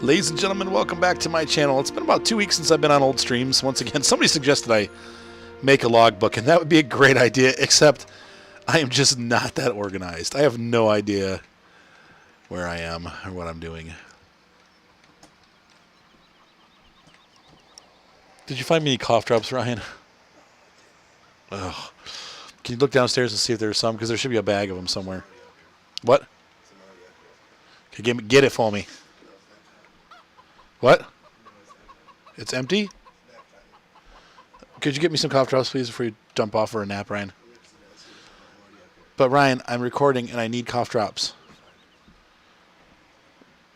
Ladies and gentlemen, welcome back to my channel. It's been about 2 weeks since I've been on old streams. Once again, somebody suggested I make a logbook, and that would be a great idea, except I am just not that organized. I have no idea where I am or what I'm doing. Did you find me any cough drops, Ryan? Ugh. Can you look downstairs and see if there's some? Because there should be a bag of them somewhere. What? Okay, get it for me. What? It's empty? Could you get me some cough drops, please, before you jump off for a nap, Ryan? But, Ryan, I'm recording, and I need cough drops.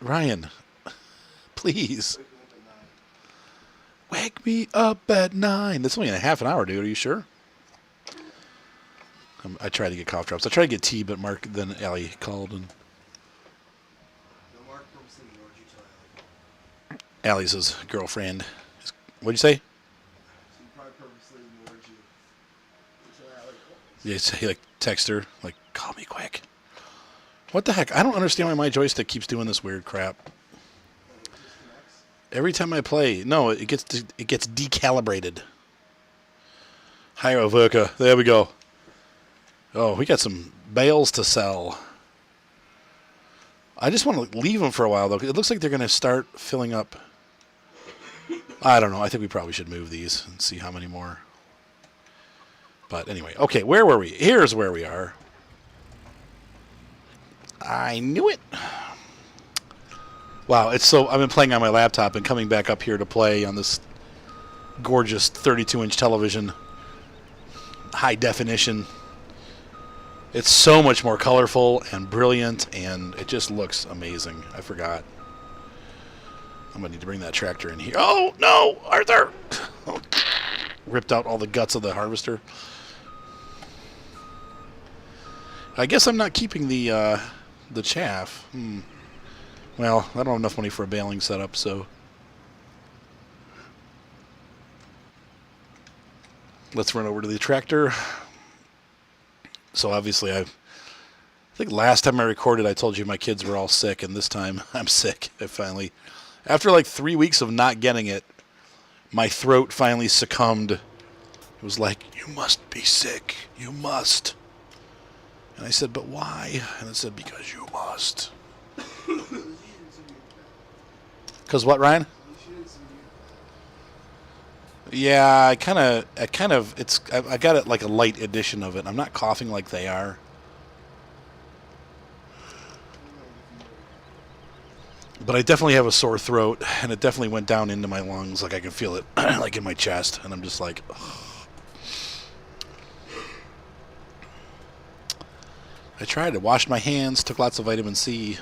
Ryan, please. Wake me up at 9. That's only in a half an hour, dude. Are you sure? I tried to get cough drops. I tried to get tea, but Mark, then Allie called, and... Allie's his girlfriend. What'd you say? Yeah, he like text her, like, call me quick. What the heck? I don't understand why my joystick keeps doing this weird crap. Every time I play, no, it gets decalibrated. Hire worker. There we go. Oh, we got some bales to sell. I just want to leave them for a while, though. It looks like they're going to start filling up. I don't know. I think we probably should move these and see how many more. But anyway, okay, where were we? Here's where we are. I knew it. Wow, it's so... I've been playing on my laptop and coming back up here to play on this gorgeous 32-inch television. High definition. It's so much more colorful and brilliant, and it just looks amazing. I forgot. I'm going to need to bring that tractor in here. Oh, no, Arthur! Ripped out all the guts of the harvester. I guess I'm not keeping the chaff. Well, I don't have enough money for a baling setup, so... Let's run over to the tractor. So obviously I think last time I recorded I told you my kids were all sick, and this time I'm sick. I finally, after like 3 weeks of not getting it, my throat finally succumbed. It was like, you must be sick. You must. And I said, but why? And it said, because you must. Because what, Ryan? Yeah, I got it like a light edition of it. I'm not coughing like they are. But I definitely have a sore throat, and it definitely went down into my lungs. Like I can feel it, like in my chest, and I'm just like, ugh. I tried to wash my hands, took lots of vitamin C.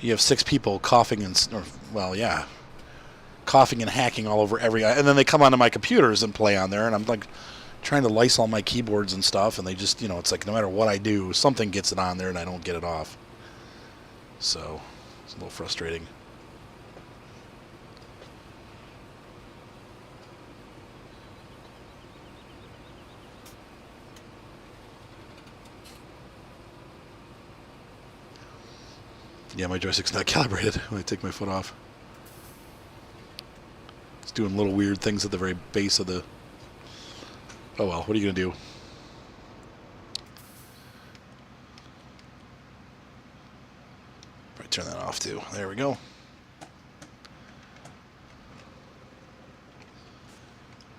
You have 6 people coughing and, well, yeah, coughing and hacking all over and then they come onto my computers and play on there, and I'm like trying to Lysol my keyboards and stuff, and they just, it's like no matter what I do, something gets it on there and I don't get it off. So it's a little frustrating. Yeah, my joystick's not calibrated when I take my foot off. It's doing little weird things at the very base of the... Oh well, what are you going to do? Probably turn that off too. There we go.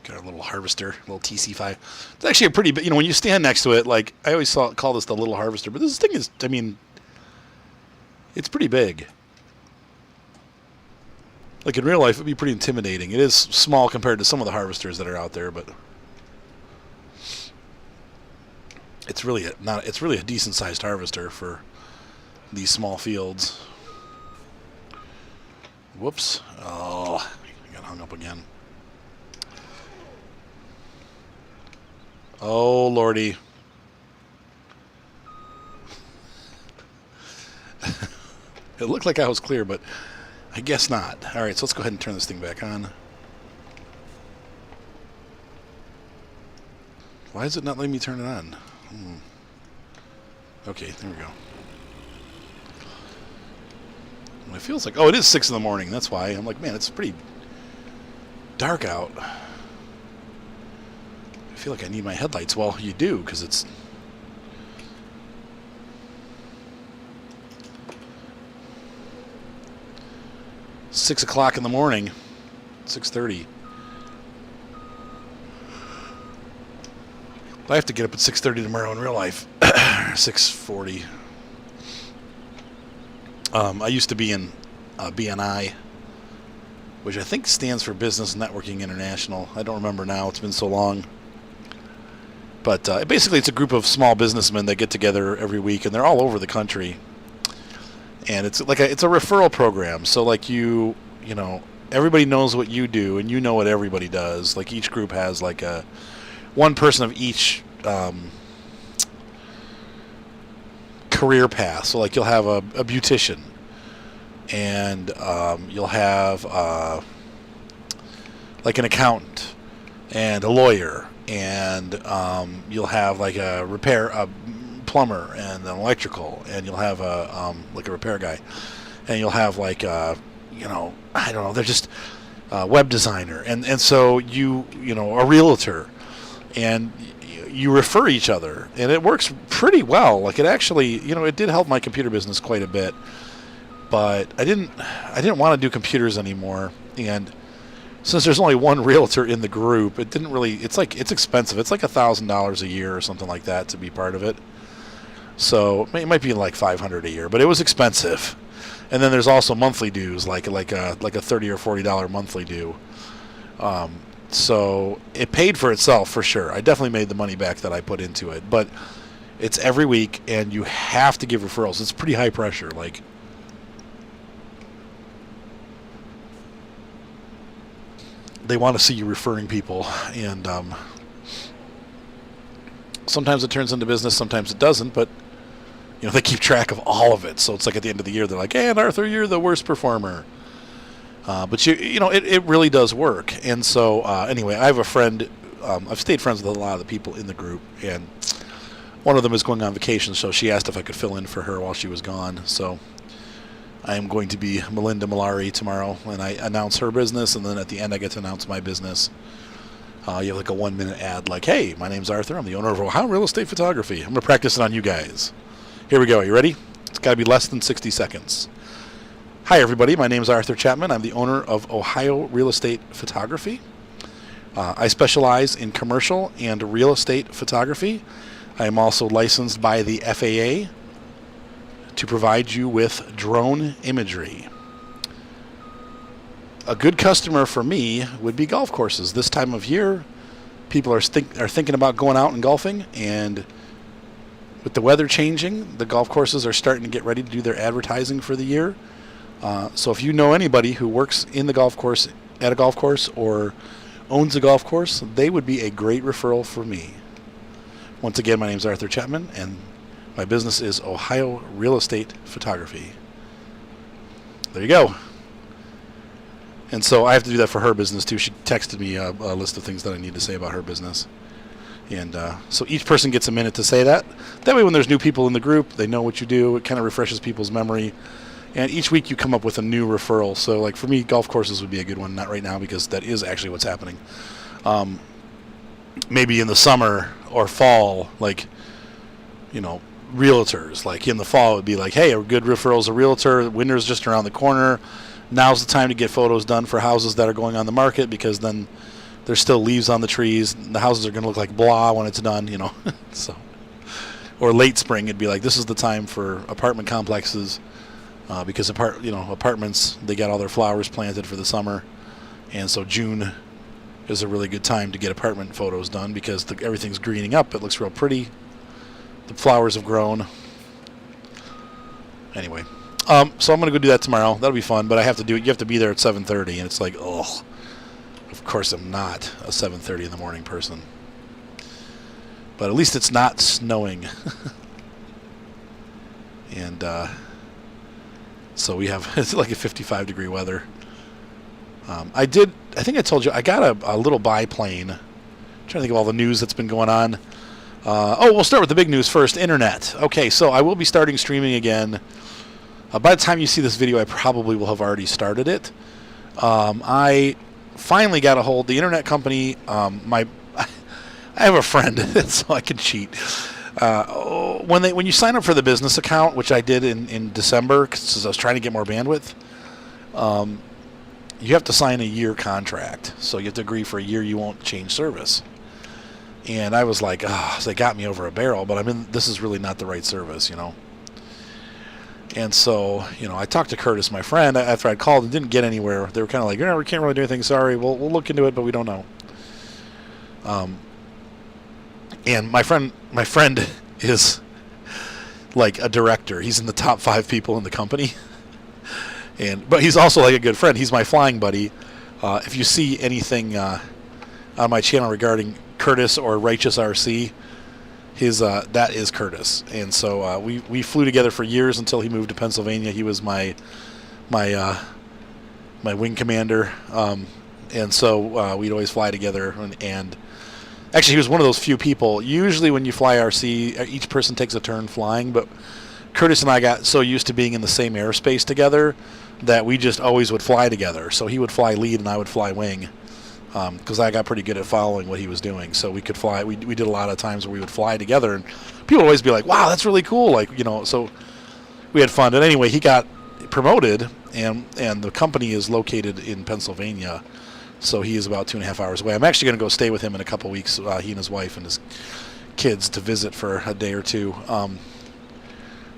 Got our little harvester, little TC5. It's actually a pretty... when you stand next to it, like, I always call this the little harvester, but this thing is, I mean... It's pretty big. Like in real life, it would be pretty intimidating. It is small compared to some of the harvesters that are out there, but it's really a decent-sized harvester for these small fields. Whoops! Oh, I got hung up again. Oh lordy! It looked like I was clear, but I guess not. All right, so let's go ahead and turn this thing back on. Why is it not letting me turn it on? Okay, there we go. It feels like, oh, it is 6 in the morning. That's why. I'm like, man, it's pretty dark out. I feel like I need my headlights. Well, you do, because it's... Six o'clock in the morning. 6:30. I have to get up at 6:30 tomorrow in real life. 6:40. I used to be in BNI, which I think stands for Business Networking International. I don't remember now. It's been so long. But basically, it's a group of small businessmen that get together every week, and they're all over the country. And it's like it's a referral program. So like you know, everybody knows what you do, and you know what everybody does. Like each group has like one person of each career path. So like you'll have a beautician, and you'll have like an accountant and a lawyer, and you'll have like a plumber and an electrical, and you'll have like a repair guy, and you'll have like I don't know, they're just web designer, and so you know, a realtor, and you refer each other, and it works pretty well. Like it actually, it did help my computer business quite a bit, but I didn't want to do computers anymore, and since there's only one realtor in the group, it didn't really, it's expensive. It's like $1,000 a year or something like that to be part of it. So it might be like $500 a year, but it was expensive. And then there's also monthly dues, like a $30 or $40 monthly due. So it paid for itself for sure. I definitely made the money back that I put into it. But it's every week, and you have to give referrals. It's pretty high pressure. Like they want to see you referring people, and sometimes it turns into business, sometimes it doesn't. But they keep track of all of it. So it's like at the end of the year, they're like, "Hey, and Arthur, you're the worst performer." But it really does work. And so anyway, I have a friend. I've stayed friends with a lot of the people in the group, and one of them is going on vacation. So she asked if I could fill in for her while she was gone. So I am going to be Melinda Malari tomorrow, and I announce her business, and then at the end I get to announce my business. You have like a 1-minute ad, like, "Hey, my name's Arthur. I'm the owner of Ohio Real Estate Photography. I'm going to practice it on you guys." Here we go. Are you ready? It's got to be less than 60 seconds. Hi, everybody. My name is Arthur Chapman. I'm the owner of Ohio Real Estate Photography. I specialize in commercial and real estate photography. I am also licensed by the FAA to provide you with drone imagery. A good customer for me would be golf courses. This time of year, people are thinking about going out and golfing, and with the weather changing, the golf courses are starting to get ready to do their advertising for the year. So if you know anybody who works in the golf course, at a golf course, or owns a golf course, they would be a great referral for me. Once again, my name is Arthur Chapman, and my business is Ohio Real Estate Photography. There you go. And so I have to do that for her business too. She texted me a list of things that I need to say about her business. And so each person gets a minute to say that. That way when there's new people in the group, they know what you do. It kind of refreshes people's memory. And each week you come up with a new referral. So like for me, golf courses would be a good one. Not right now because that is actually what's happening. Maybe in the summer or fall, like, realtors. Like in the fall, it would be like, hey, a good referral is a realtor. Winter's just around the corner. Now's the time to get photos done for houses that are going on the market, because then there's still leaves on the trees. The houses are going to look like blah when it's done, So, or late spring, it'd be like, this is the time for apartment complexes, because apartments, they got all their flowers planted for the summer, and so June is a really good time to get apartment photos done because everything's greening up. It looks real pretty. The flowers have grown. Anyway, so I'm going to go do that tomorrow. That'll be fun, but I have to do it. You have to be there at 7:30, and it's like, ugh. Of course, I'm not a 7:30 in the morning person. But at least it's not snowing. And so we have, it's like a 55-degree weather. I think I told you, I got a little biplane. I'm trying to think of all the news that's been going on. We'll start with the big news first, internet. Okay, so I will be starting streaming again By the time you see this video, I probably will have already started it. I finally got a hold. The internet company. I have a friend, so I can cheat. When you sign up for the business account, which I did in December, because I was trying to get more bandwidth, you have to sign a year contract. So you have to agree for a year you won't change service. And I was like, they got me over a barrel, but this is really not the right service, And so, I talked to Curtis, my friend, after I'd called and didn't get anywhere. They were kind of like, we can't really do anything. Sorry, we'll look into it, but we don't know. And my friend is like a director. He's in the top 5 people in the company. But he's also like a good friend. He's my flying buddy. If you see anything on my channel regarding Curtis or Righteous RC, that is Curtis. And so we flew together for years until he moved to Pennsylvania. He was my wing commander. And so we'd always fly together. And actually, he was one of those few people. Usually when you fly RC, each person takes a turn flying. But Curtis and I got so used to being in the same airspace together that we just always would fly together. So he would fly lead and I would fly wing, because I got pretty good at following what he was doing. So we could fly. We did a lot of times where we would fly together, and people would always be like, "Wow, that's really cool!" So we had fun. And anyway, he got promoted, and the company is located in Pennsylvania, so he is about 2.5 hours away. I'm actually going to go stay with him in a couple weeks. He and his wife and his kids to visit for a day or two.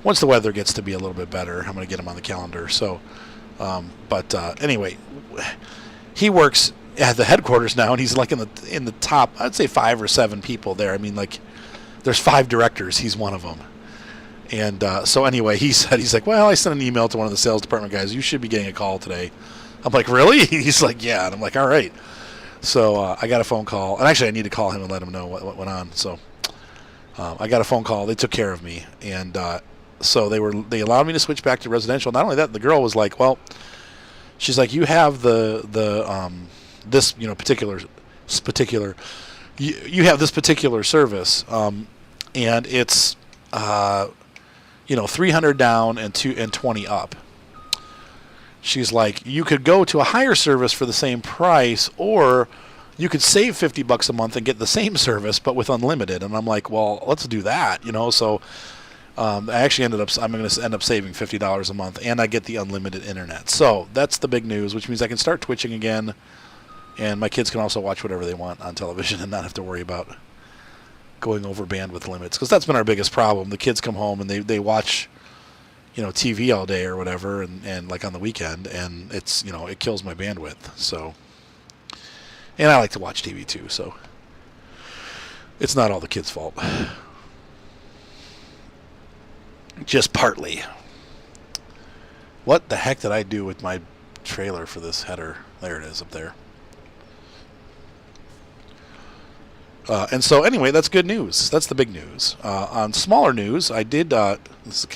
Once the weather gets to be a little bit better, I'm going to get him on the calendar. So. Anyway, he works at the headquarters now, and he's like in the top, I'd say 5 or 7 people there. I mean, like, there's 5 directors. He's one of them. And so anyway, he's like, well, I sent an email to one of the sales department guys. You should be getting a call today. I'm like, really? He's like, yeah. And I'm like, all right. So I got a phone call, and actually I need to call him and let him know what went on. So I got a phone call. They took care of me, and so they allowed me to switch back to residential. Not only that, the girl was like, well, she's like, you have this particular you have this particular service, and it's 300 down and 20 up. She's like, you could go to a higher service for the same price, or you could save $50 a month and get the same service but with unlimited. And I'm like, well, let's do that, So I'm going to end up saving $50 a month, and I get the unlimited internet. So that's the big news, which means I can start twitching again, and my kids can also watch whatever they want on television and not have to worry about going over bandwidth limits, because that's been our biggest problem. The kids come home and they watch, TV all day or whatever, and like on the weekend, and it's, it kills my bandwidth. So, and I like to watch TV too, so it's not all the kids' fault. Just partly. What the heck did I do with my trailer for this header? There it is up there. And so anyway, that's good news. That's the big news. On smaller news, I did this is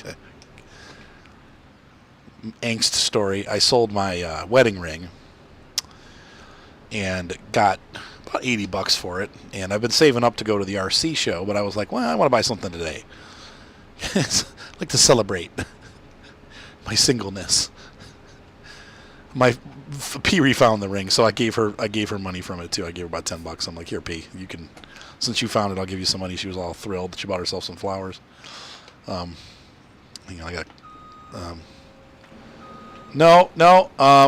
angst story. I sold my wedding ring and got about $80 for it. And I've been saving up to go to the RC show, but I was like, well, I want to buy something today. I like to celebrate my singleness. My P found the ring, so I gave her money from it too. I gave her about $10. I'm like, here, P, you can, since you found it, I'll give you some money. She was all thrilled. She bought herself some flowers. I got.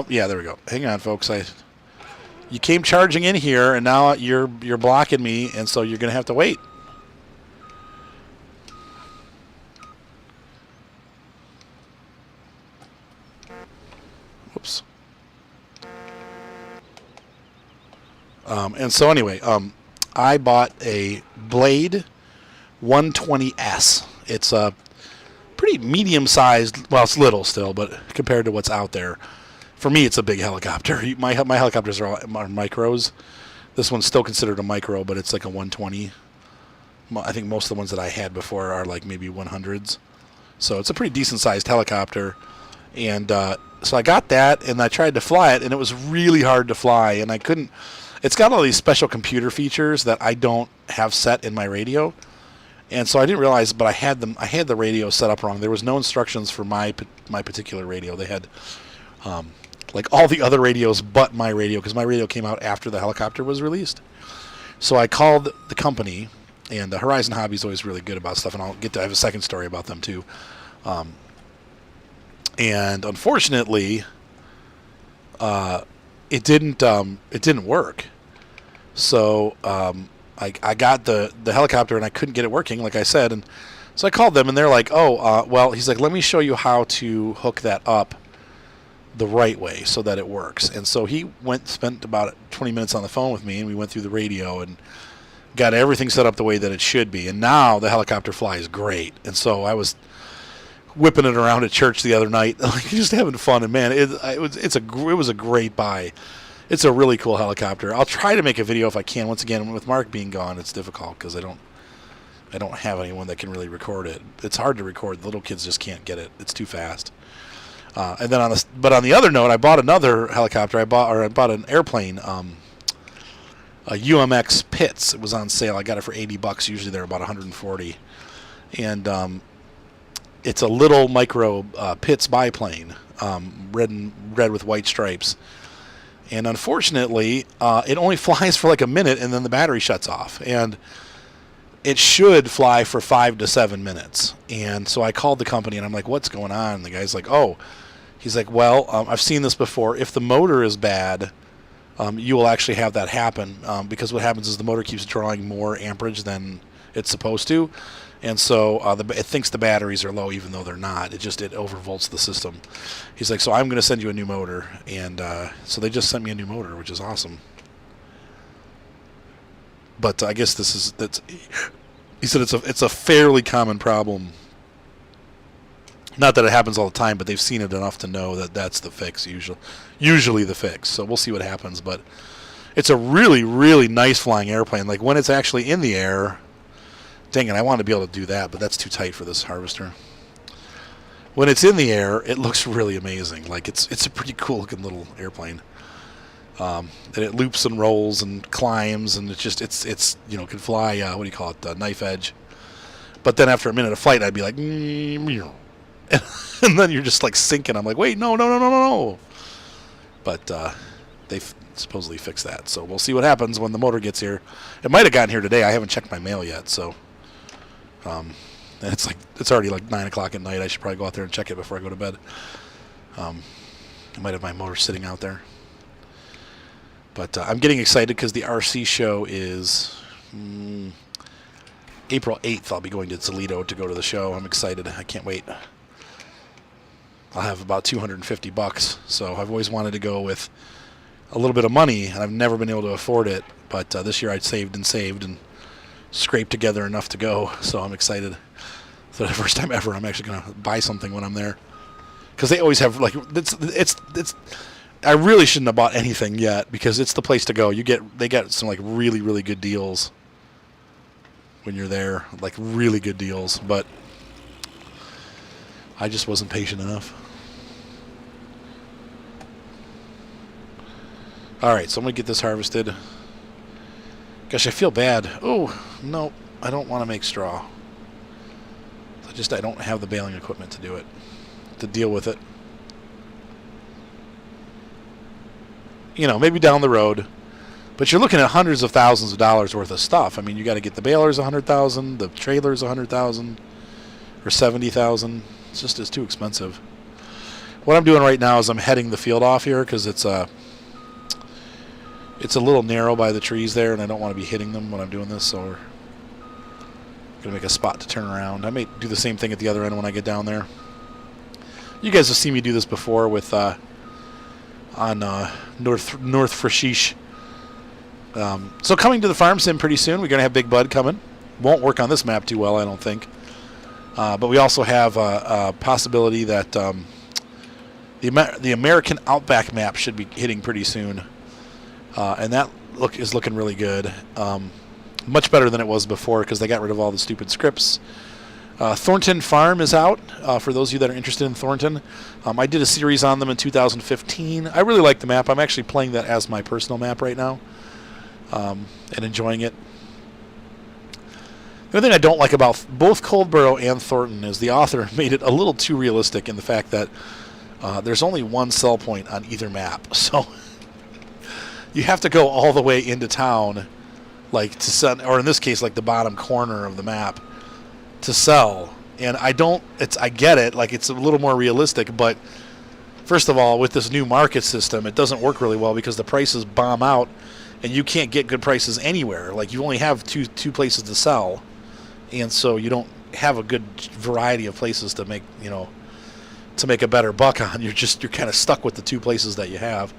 Yeah, there we go. Hang on, folks. You came charging in here, and now you're blocking me, and so you're gonna have to wait. Whoops. And so anyway, I bought a Blade 120S. It's a pretty medium-sized, well, it's little still, but compared to what's out there, for me, it's a big helicopter. My helicopters are micros. This one's still considered a micro, but it's like a 120. I think most of the ones that I had before are like maybe 100s. So it's a pretty decent-sized helicopter. And so I got that, and I tried to fly it, and it was really hard to fly, and I couldn't. It's got all these special computer features that I don't have set in my radio, And so I didn't realize, but I had the radio set up wrong. There was no instructions for my particular radio. They had like all the other radios but my radio, because my radio came out after the helicopter was released. So I called the company, and Horizon Hobby is always really good about stuff, and I have a second story about them too. And unfortunately, it didn't work. So I got the helicopter, and I couldn't get it working, like I said. And so I called them, and they're like, well, he's like, let me show you how to hook that up the right way so that it works. And so he spent about 20 minutes on the phone with me, and we went through the radio and got everything set up the way that it should be. And now the helicopter flies great. And so I was whipping it around at church the other night, like just having fun. And man, it was a great buy. It's a really cool helicopter. I'll try to make a video if I can. Once again, with Mark being gone, it's difficult because I don't have anyone that can really record it. It's hard to record. The little kids just can't get it. It's too fast. And then on the other note, I bought another helicopter. I bought an airplane, a UMX Pitts. It was on sale. I got it for $80. Usually they're about $140, and it's a little micro Pitts biplane, red with white stripes. And unfortunately, it only flies for like a minute, and then the battery shuts off. And it should fly for 5 to 7 minutes. And so I called the company, and I'm like, what's going on? And the guy's like, he's like, well, I've seen this before. If the motor is bad, you will actually have that happen, because what happens is the motor keeps drawing more amperage than it's supposed to. And so it thinks the batteries are low even though they're not. It overvolts the system. He's like, so I'm going to send you a new motor. And so they just sent me a new motor, which is awesome. But I guess he said it's a fairly common problem. Not that it happens all the time, but they've seen it enough to know that that's the fix, usually the fix. So we'll see what happens. But it's a really, really nice flying airplane. Like when it's actually in the air, dang it, I want to be able to do that, but that's too tight for this harvester. When it's in the air, it looks really amazing. Like it's a pretty cool looking little airplane. And it loops and rolls and climbs, and it's can fly. What do you call it? Knife edge. But then after a minute of flight, I'd be like, and then you're just like sinking. I'm like, wait, no. But they've supposedly fixed that, so we'll see what happens when the motor gets here. It might have gotten here today. I haven't checked my mail yet, so. And it's already like 9 o'clock at night. I should probably go out there and check it before I go to bed. I might have my motor sitting out there. But I'm getting excited because the RC show is April 8th. I'll be going to Toledo to go to the show. I'm excited. I can't wait. I'll have about $250, so I've always wanted to go with a little bit of money, and I've never been able to afford it. But this year I saved and scraped together enough to go, so I'm excited. For the first time ever, I'm actually going to buy something when I'm there, because they always have like it's. I really shouldn't have bought anything yet, because it's the place to go. They got some like really, really good deals when you're there, like really good deals. But I just wasn't patient enough. All right, so I'm gonna get this harvested. Gosh, I feel bad. Oh no, I don't want to make straw. I don't have the baling equipment to do it, to deal with it. Maybe down the road, but you're looking at hundreds of thousands of dollars worth of stuff. I mean, you got to get the balers $100,000, the trailers $100,000, or $70,000. It's too expensive. What I'm doing right now is I'm heading the field off here because it's a little narrow by the trees there, and I don't want to be hitting them when I'm doing this. So we're gonna make a spot to turn around. I may do the same thing at the other end when I get down there. You guys have seen me do this before with on North Frashish. So coming to the farm sim pretty soon. We're going to have Big Bud coming. Won't work on this map too well, I don't think. But we also have a possibility that the American Outback map should be hitting pretty soon. And that is looking really good. Much better than it was before because they got rid of all the stupid scripts. Thornton Farm is out, for those of you that are interested in Thornton. I did a series on them in 2015. I really like the map. I'm actually playing that as my personal map right now, and enjoying it. The only thing I don't like about both Coldborough and Thornton is the author made it a little too realistic in the fact that there's only one sell point on either map. So you have to go all the way into town, like to sell, or in this case, like the bottom corner of the map to sell. And I get it, like it's a little more realistic, but first of all, with this new market system, it doesn't work really well because the prices bomb out and you can't get good prices anywhere. Like you only have two places to sell. And so you don't have a good variety of places to make, to make a better buck on. You're kind of stuck with the two places that you have.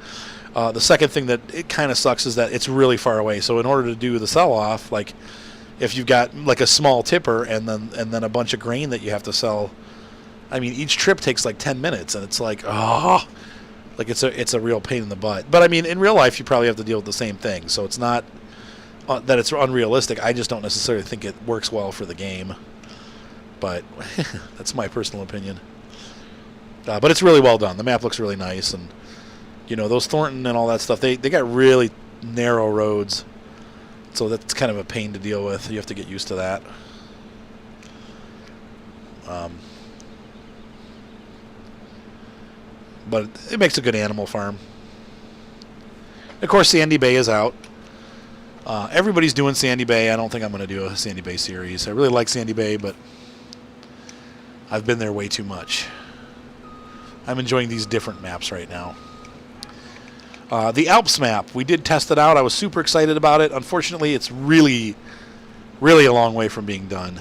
The second thing that it kind of sucks is that it's really far away. So in order to do the sell-off, like if you've got like a small tipper and then a bunch of grain that you have to sell, I mean, each trip takes like 10 minutes, and it's like, like it's a real pain in the butt. But I mean, in real life, you probably have to deal with the same thing. So it's not that it's unrealistic. I just don't necessarily think it works well for the game. But that's my personal opinion. But it's really well done. The map looks really nice, and those Thornton and all that stuff. They got really narrow roads, so that's kind of a pain to deal with. You have to get used to that. But it makes a good animal farm. Of course, Sandy Bay is out. Everybody's doing Sandy Bay. I don't think I'm going to do a Sandy Bay series. I really like Sandy Bay, but I've been there way too much. I'm enjoying these different maps right now. The Alps map, we did test it out. I was super excited about it. Unfortunately, it's really, really a long way from being done.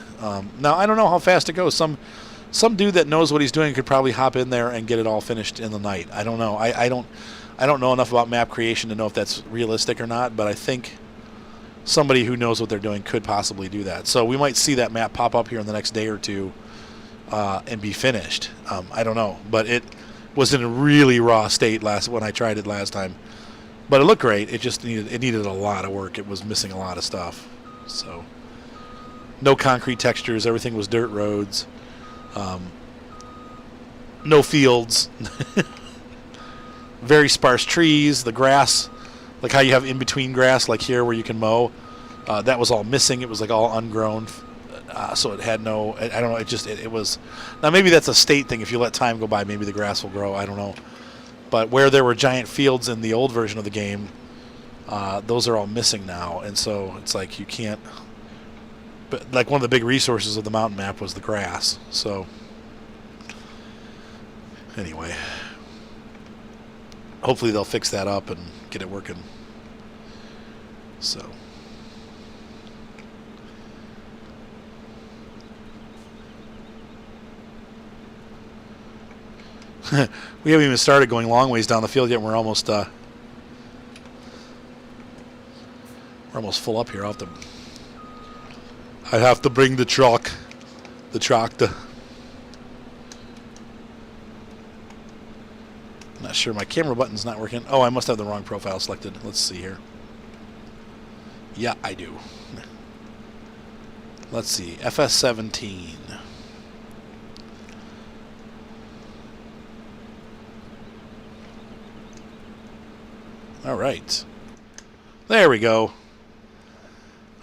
Now, I don't know how fast it goes. Some dude that knows what he's doing could probably hop in there and get it all finished in the night. I don't know. I don't know enough about map creation to know if that's realistic or not, but I think somebody who knows what they're doing could possibly do that. So we might see that map pop up here in the next day or two and be finished. I don't know, but it was in a really raw state when I tried it last time. But it looked great. It just needed a lot of work. It was missing a lot of stuff. So no concrete textures. Everything was dirt roads. No fields. Very sparse trees. The grass, like how you have in-between grass, like here where you can mow, that was all missing. It was like all ungrown. So it had no, I don't know, it was, now maybe that's a state thing. If you let time go by, maybe the grass will grow. I don't know. But where there were giant fields in the old version of the game, those are all missing now. And so it's like you can't, but like one of the big resources of the mountain map was the grass. So anyway, hopefully they'll fix that up and get it working. So we haven't even started going long ways down the field yet. And we're almost full up here. I have to bring the tractor. Not sure. My camera button's not working. Oh, I must have the wrong profile selected. Let's see here. Yeah, I do. Let's see. FS17. All right. There we go.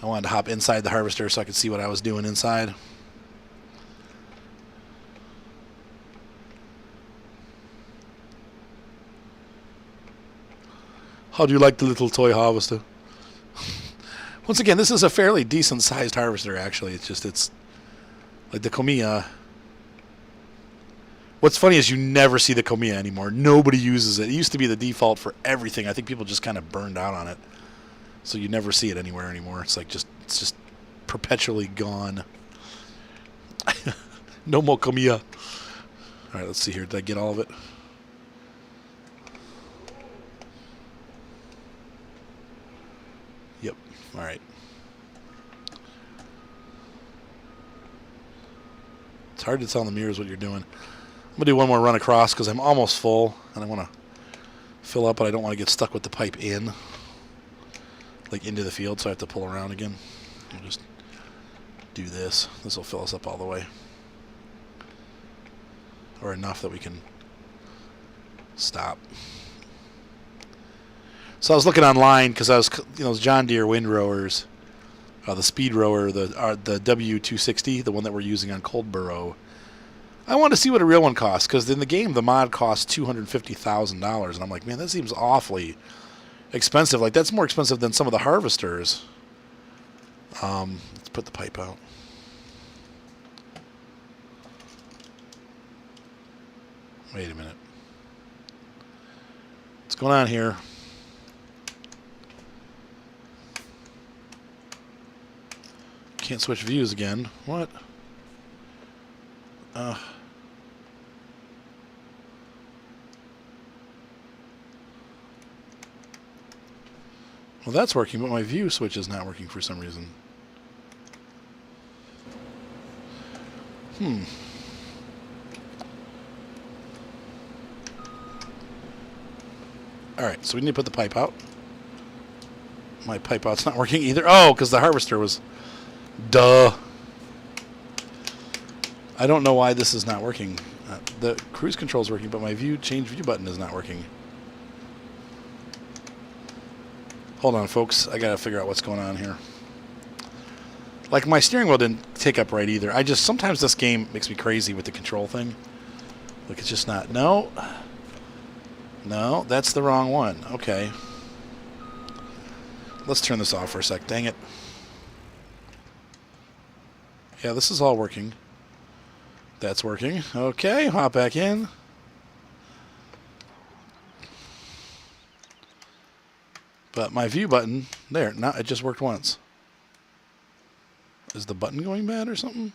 I wanted to hop inside the harvester so I could see what I was doing inside. How do you like the little toy harvester? Once again, this is a fairly decent sized harvester, actually. It's like the Komiya. What's funny is you never see the Komiya anymore. Nobody uses it. It used to be the default for everything. I think people just kind of burned out on it. So you never see it anywhere anymore. It's like it's just perpetually gone. No more Komiya. All right, let's see here. Did I get all of it? Yep. All right. It's hard to tell in the mirrors what you're doing. I'm going to do one more run across because I'm almost full, and I want to fill up, but I don't want to get stuck with the pipe in, like into the field, so I have to pull around again. I'll just do this. This will fill us up all the way, or enough that we can stop. So I was looking online because I was, those John Deere windrowers The speed rower, the W260, the one that we're using on Coldborough. I want to see what a real one costs, because in the game the mod costs $250,000, and I'm like, man, that seems awfully expensive. Like, that's more expensive than some of the harvesters. Let's put the pipe out. Wait a minute. What's going on here? Can't switch views again. What? Well, that's working, but my view switch is not working for some reason. Alright, so we need to put the pipe out. My pipe out's not working either. Oh, because the harvester was... Duh. I don't know why this is not working. The cruise control is working, but my change view button is not working. Hold on, folks. I gotta figure out what's going on here. Like, my steering wheel didn't take up right either. Sometimes this game makes me crazy with the control thing. Like, it's just not... No. No, that's the wrong one. Okay. Let's turn this off for a sec. Dang it. Yeah, this is all working. That's working. Okay, hop back in. But my view button, there, now it just worked once. Is the button going bad or something?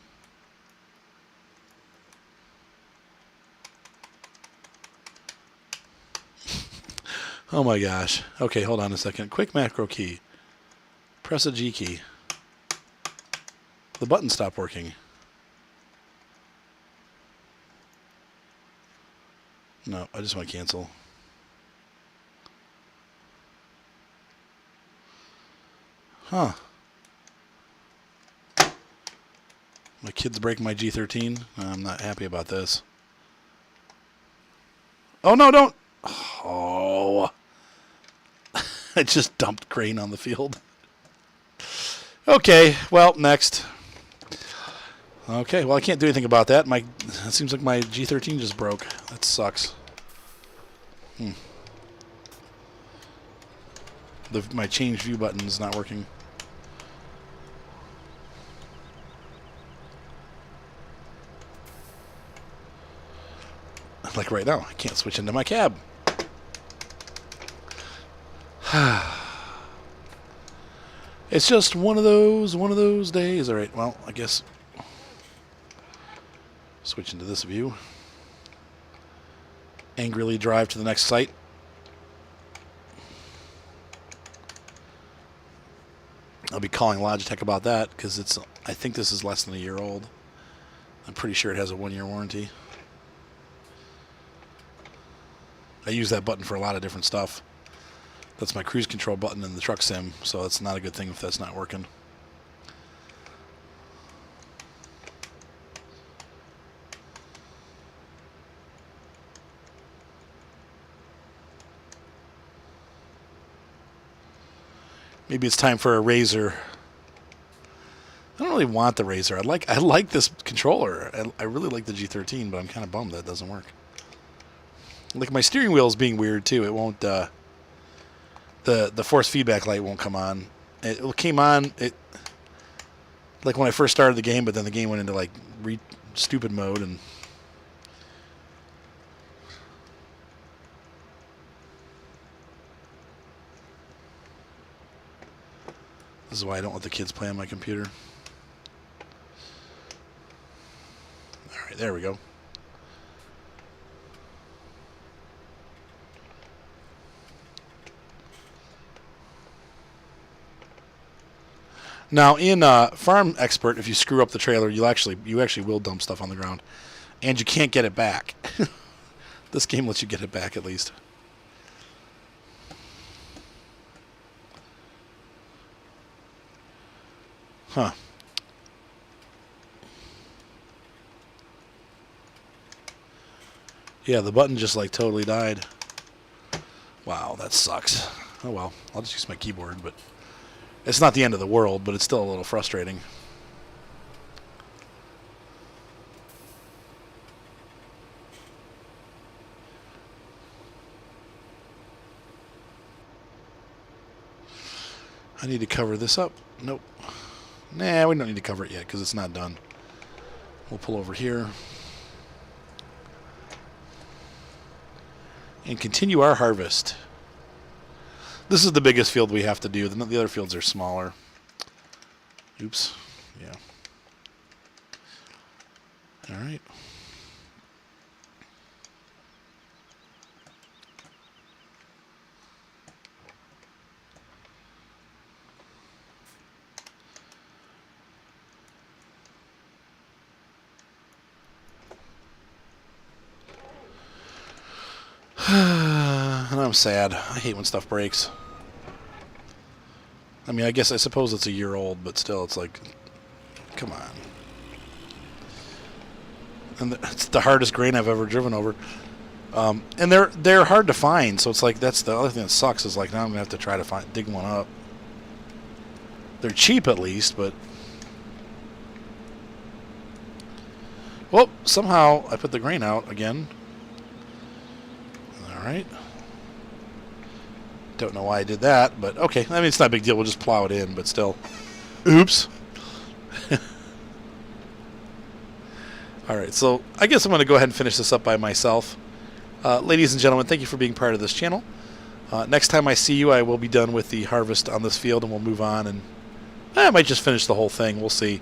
Oh my gosh. Okay, hold on a second. Quick macro key. Press a G key. The button stopped working. No, I just want to cancel. Huh. My kids break my G13. I'm not happy about this. Oh, no, don't. Oh. I just dumped grain on the field. Okay, well, next. Okay, well, I can't do anything about that. It seems like my G13 just broke. That sucks. My change view button is not working. Like right now, I can't switch into my cab. It's just one of those days. All right, well, I guess switch into this view. Angrily drive to the next site. I'll be calling Logitech about that because I think this is less than a year old. I'm pretty sure it has a 1-year warranty. I use that button for a lot of different stuff. That's my cruise control button in the truck sim, so it's not a good thing if that's not working. Maybe it's time for a Razer. I don't really want the Razer. I like this controller. I really like the G13, but I'm kind of bummed that doesn't work. Like, my steering wheel is being weird too. It won't. The force feedback light won't come on. It came on. Like when I first started the game, but then the game went into like stupid mode and. This is why I don't let the kids play on my computer. All right, there we go. Now in Farm Expert, if you screw up the trailer, you actually will dump stuff on the ground, and you can't get it back. This game lets you get it back at least. Huh. Yeah, the button just like totally died. Wow, that sucks. Oh well, I'll just use my keyboard, but It's not the end of the world, but it's still a little frustrating. I need to cover this up. Nope. Nah, we don't need to cover it yet because it's not done. We'll pull over here and continue our harvest. This is the biggest field we have to do. The other fields are smaller. Oops. Yeah. All right. And I'm sad. I hate when stuff breaks. I mean, I suppose it's a year old, but still, it's like, come on. And it's the hardest grain I've ever driven over. And they're hard to find, so it's like that's the other thing that sucks is like now I'm gonna have to try to dig one up. They're cheap at least, but well, somehow I put the grain out again. All right. Don't know why I did that, but okay. I mean, it's not a big deal. We'll just plow it in, but still. Oops. All right, so I guess I'm going to go ahead and finish this up by myself. Ladies and gentlemen, thank you for being part of this channel. Next time I see you, I will be done with the harvest on this field, and we'll move on, and I might just finish the whole thing. We'll see.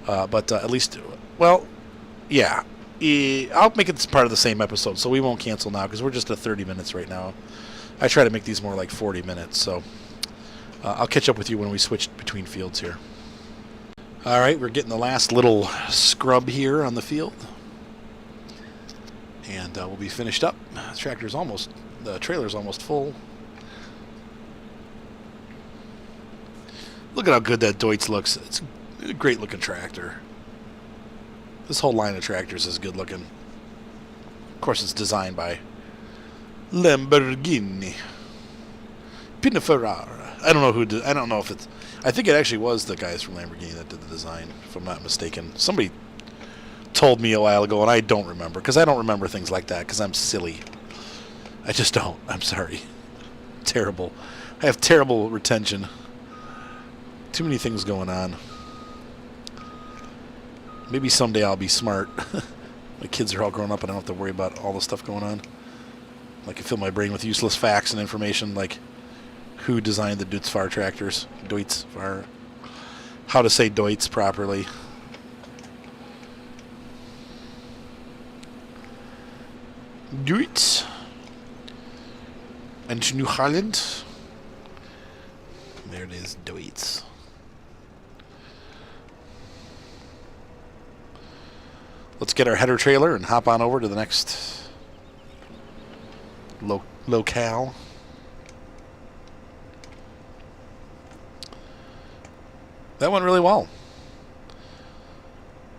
But at least, well, yeah. I'll make it part of the same episode, so we won't cancel now because we're just at 30 minutes right now. I try to make these more like 40 minutes, so I'll catch up with you when we switch between fields here. All right, we're getting the last little scrub here on the field, and we'll be finished up. The trailer's almost full. Look at how good that Deutz looks. It's a great looking tractor. This whole line of tractors is good looking. Of course, it's designed by Lamborghini Pininfarina. I don't know who did. I don't know if it's. I think it actually was the guys from Lamborghini that did the design, if I'm not mistaken. Somebody told me a while ago, and I don't remember because I don't remember things like that because I'm silly. I just don't. I'm sorry. Terrible. I have terrible retention. Too many things going on. Maybe someday I'll be smart. My kids are all grown up and I don't have to worry about all the stuff going on. I can fill my brain with useless facts and information like who designed the Deutz-Fahr tractors. Deutz-Fahr. How to say Deutz properly. Deutz. And New Holland. There it is, Deutz. Let's get our header trailer and hop on over to the next locale. That went really well.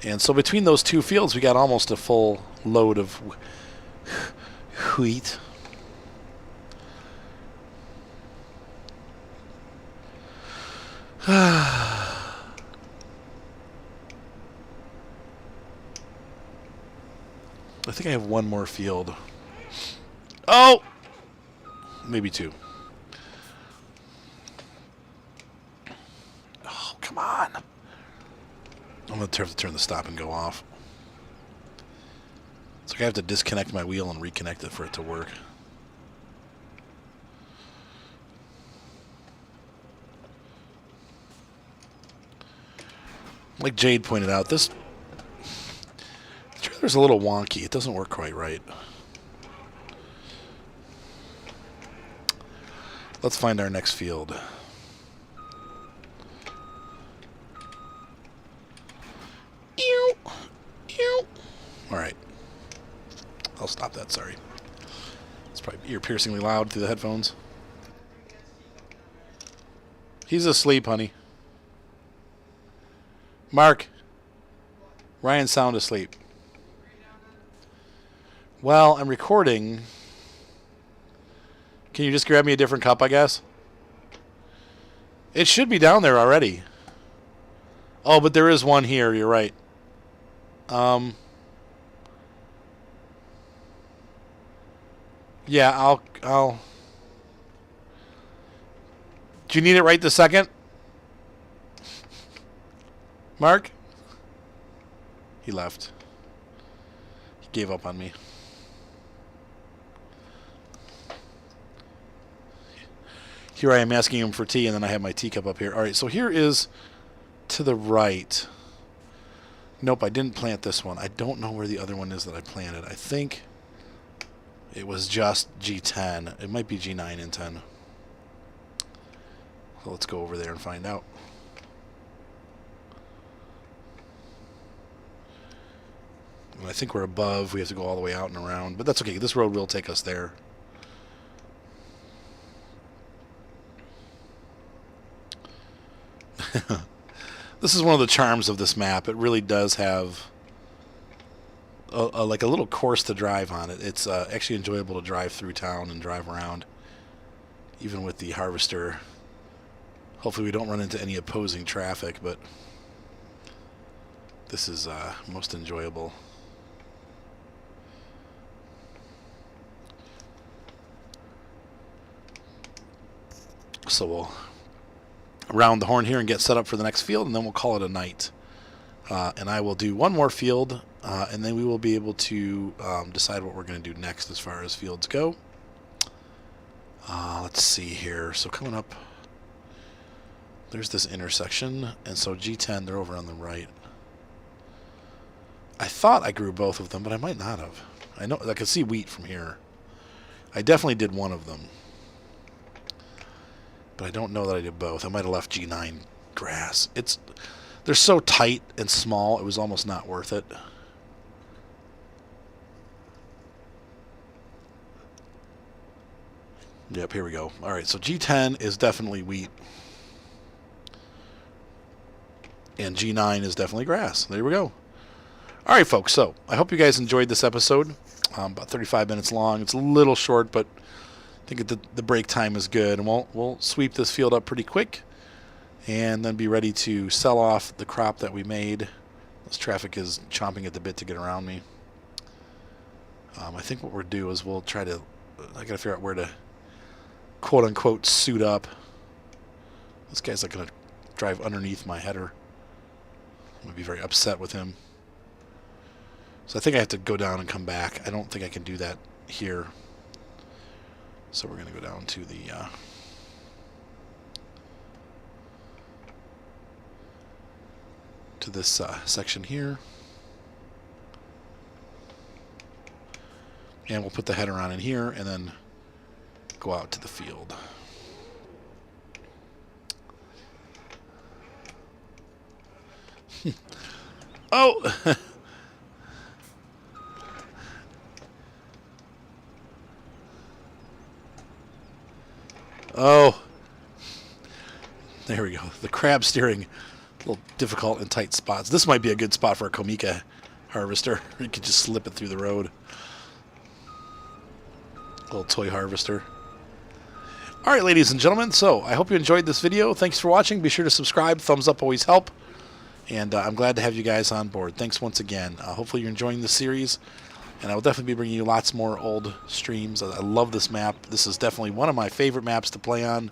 And so between those two fields, we got almost a full load of wheat. I think I have one more field. Oh! Maybe two. Oh, come on. I'm going to have to turn the stop and go off. It's like I have to disconnect my wheel and reconnect it for it to work. Like Jade pointed out, this trailer's a little wonky. It doesn't work quite right. Let's find our next field. Ew. Ew. All right. I'll stop that, sorry. It's probably ear-piercingly loud through the headphones. He's asleep, honey. Mark. Ryan's sound asleep. Well, I'm recording. Can you just grab me a different cup, I guess? It should be down there already. Oh, but there is one here. You're right. Yeah, I'll. Do you need it right this second? Mark? He left. He gave up on me. Here I am asking him for tea, and then I have my teacup up here. All right, so here is to the right. Nope, I didn't plant this one. I don't know where the other one is that I planted. I think it was just G10. It might be G9 and 10. So let's go over there and find out. And I think we're above. We have to go all the way out and around. But that's okay. This road will take us there. This is one of the charms of this map. It really does have like a little course to drive on it. It's actually enjoyable to drive through town and drive around, even with the harvester. Hopefully we don't run into any opposing traffic, but this is most enjoyable. So we'll round the horn here and get set up for the next field, and then we'll call it a night. And I will do one more field, and then we will be able to decide what we're going to do next as far as fields go. Let's see here. So coming up, there's this intersection, and so G10, they're over on the right. I thought I grew both of them, but I might not have. I know I could see wheat from here. I definitely did one of them, but I don't know that I did both. I might have left G9 grass. They're so tight and small, it was almost not worth it. Yep, here we go. All right, so G10 is definitely wheat. And G9 is definitely grass. There we go. All right, folks, so I hope you guys enjoyed this episode. About 35 minutes long. It's a little short, but I think the break time is good. And we'll sweep this field up pretty quick and then be ready to sell off the crop that we made. This traffic is chomping at the bit to get around me. I think what we'll do is we'll try to... I got to figure out where to quote-unquote suit up. This guy's like going to drive underneath my header. I'm going to be very upset with him. So I think I have to go down and come back. I don't think I can do that here. So we're going to go down to the... to this section here. And we'll put the header on in here and then go out to the field. Oh! Oh. There we go. The crab steering, a little difficult in tight spots. This might be a good spot for a Komika harvester. You could just slip it through the road. Little toy harvester. All right, ladies and gentlemen, so I hope you enjoyed this video. Thanks for watching. Be sure to subscribe. Thumbs up always help. And I'm glad to have you guys on board. Thanks once again. Hopefully you're enjoying the series. And I will definitely be bringing you lots more old streams. I love this map. This is definitely one of my favorite maps to play on.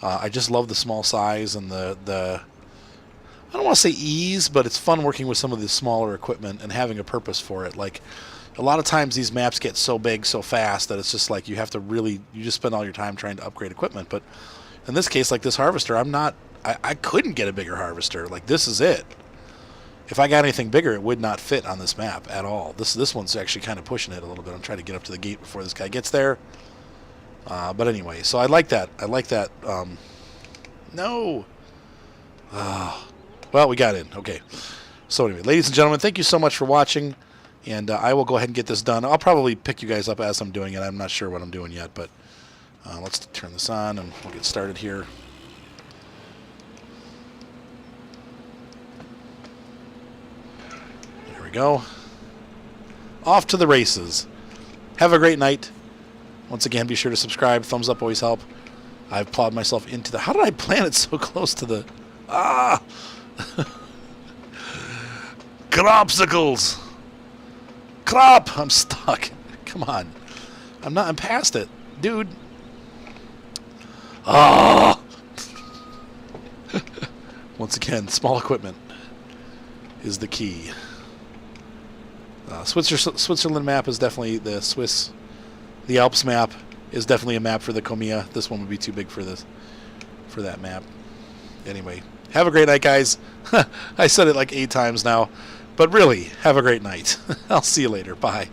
I just love the small size and the I don't want to say ease, but it's fun working with some of the smaller equipment and having a purpose for it. Like, a lot of times these maps get so big so fast that it's just like you have to really, you just spend all your time trying to upgrade equipment. But in this case, like this harvester, I couldn't get a bigger harvester. Like, this is it. If I got anything bigger, it would not fit on this map at all. This one's actually kind of pushing it a little bit. I'm trying to get up to the gate before this guy gets there. But anyway, so I like that. I like that. No. Well, we got in. Okay. So anyway, ladies and gentlemen, thank you so much for watching. And I will go ahead and get this done. I'll probably pick you guys up as I'm doing it. I'm not sure what I'm doing yet, but let's turn this on and we'll get started here. There we go. Off to the races. Have a great night. Once again, be sure to subscribe. Thumbs up always help. I've plowed myself into the... How did I plant it so close to the... Ah! Cropsicles! Crop! I'm stuck. Come on. I'm past it. Dude. Ah! Once again, small equipment is the key. Switzerland map is definitely the Swiss. The Alps map is definitely a map for the Comia. This one would be too big for that map. Anyway, have a great night, guys. I said it like 8 times now, but really, have a great night. I'll see you later. Bye.